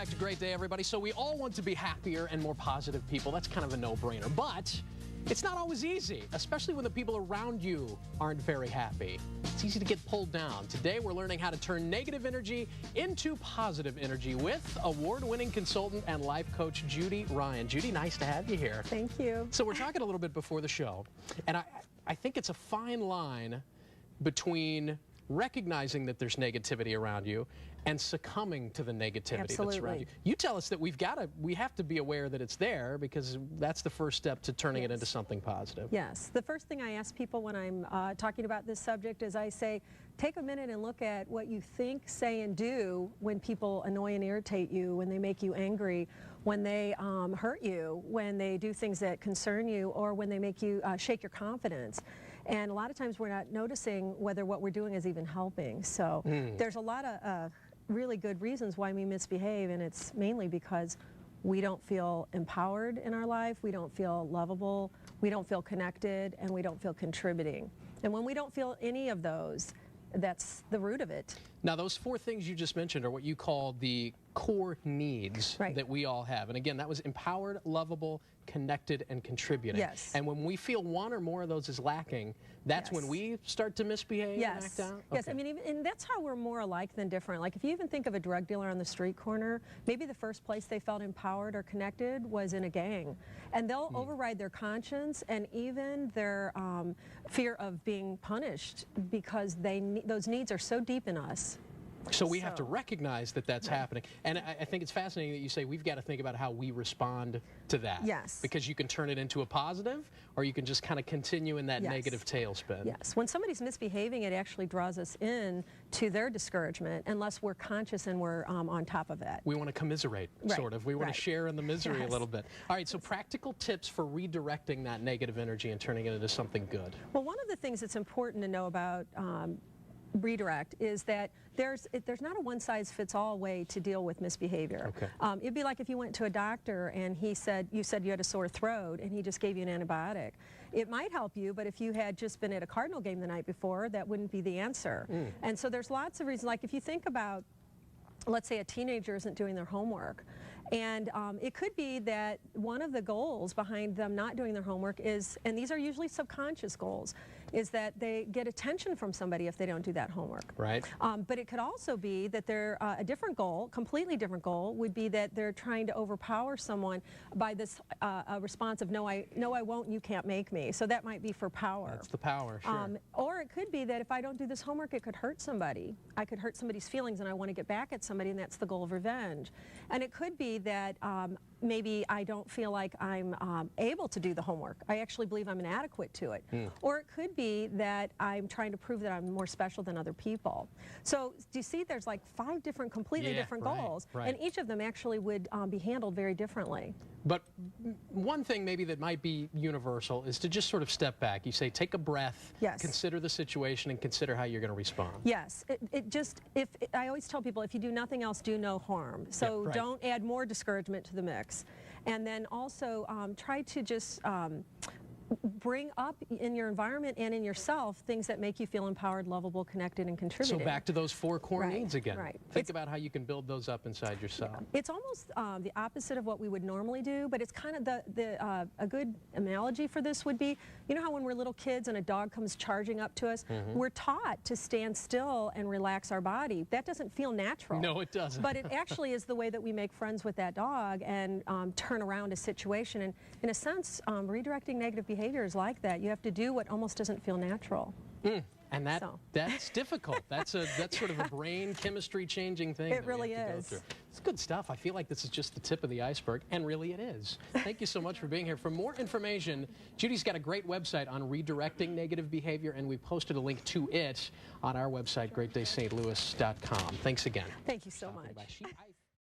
back to Great Day, everybody. So we all want to be happier and more positive people. That's kind of a no-brainer. But it's not always easy, especially when the people around you aren't very happy. It's easy to get pulled down. Today, we're learning how to turn negative energy into positive energy with award-winning consultant and life coach Judy Ryan. Judy, nice to have you here. Thank you. So we're talking a little bit before the show, and I think it's a fine line between recognizing that there's negativity around you and succumbing to the negativity that's around you. You tell us that we have to be aware that it's there, because that's the first step to turning it into something positive. Yes. The first thing I ask people when I'm talking about this subject is I say, take a minute and look at what you think, say, and do when people annoy and irritate you, when they make you angry, when they hurt you, when they do things that concern you, or when they make you shake your confidence. And a lot of times we're not noticing whether what we're doing is even helping. So there's a lot of really good reasons why we misbehave, and it's mainly because we don't feel empowered in our life, we don't feel lovable, we don't feel connected, and we don't feel contributing. And when we don't feel any of those, that's the root of it. Now, those four things you just mentioned are what you call the core needs that we all have. And again, that was empowered, lovable, connected, and contributing. Yes. And when we feel one or more of those is lacking, that's when we start to misbehave and act out? Yes, I mean, and that's how we're more alike than different. Like, if you even think of a drug dealer on the street corner, maybe the first place they felt empowered or connected was in a gang. And they'll override their conscience and even their fear of being punished, because those needs are so deep in us. So we have to recognize that that's happening. And I think it's fascinating that you say we've got to think about how we respond to that. Yes. Because you can turn it into a positive, or you can just kind of continue in that negative tailspin. Yes. When somebody's misbehaving, it actually draws us in to their discouragement, unless we're conscious and we're on top of it. We want to commiserate, sort of. We want to share in the misery a little bit. All right, so practical tips for redirecting that negative energy and turning it into something good. Well, one of the things that's important to know about redirect is that there's not a one-size-fits-all way to deal with misbehavior. Okay. It'd be like if you went to a doctor and you said you had a sore throat and he just gave you an antibiotic. It might help you, but if you had just been at a Cardinal game the night before, that wouldn't be the answer. And so there's lots of reasons. Like, if you think about, let's say a teenager isn't doing their homework, and it could be that one of the goals behind them not doing their homework is, and these are usually subconscious goals, is that they get attention from somebody if they don't do that homework. Right. But it could also be that they're a different goal, completely different goal, would be that they're trying to overpower someone by this a response of no, I won't, you can't make me. So that might be for power. That's the power, sure. Or it could be that if I don't do this homework, it could hurt somebody. I could hurt somebody's feelings, and I want to get back at somebody, and that's the goal of revenge. And it could be that maybe I don't feel like I'm able to do the homework. I actually believe I'm inadequate to it. Or it could be that I'm trying to prove that I'm more special than other people. So do you see, there's like 5 different, completely different goals, and each of them actually would be handled very differently. But one thing maybe that might be universal is to just sort of step back. You say, take a breath, consider the situation, and consider how you're going to respond. Yes. I always tell people, if you do nothing else, do no harm. So don't add more discouragement to the mix. And then also try to just bring up in your environment and in yourself things that make you feel empowered, lovable, connected, and contributing. So back to those 4 core needs again. Right. Think about how you can build those up inside yourself. It's almost the opposite of what we would normally do, but it's kind of a good analogy for this would be, you know how when we're little kids and a dog comes charging up to us, we're taught to stand still and relax our body. That doesn't feel natural. No, it doesn't. But it actually is the way that we make friends with that dog and turn around a situation. And in a sense, redirecting negative behavior is like that. You have to do what almost doesn't feel natural. And that's difficult. That's sort of a brain chemistry changing thing. It really is. It's good stuff. I feel like this is just the tip of the iceberg, and really it is. Thank you so much for being here. For more information, Judy's got a great website on redirecting negative behavior, and we posted a link to it on our website, greatdaystlouis.com. Thanks again. Thank you so much.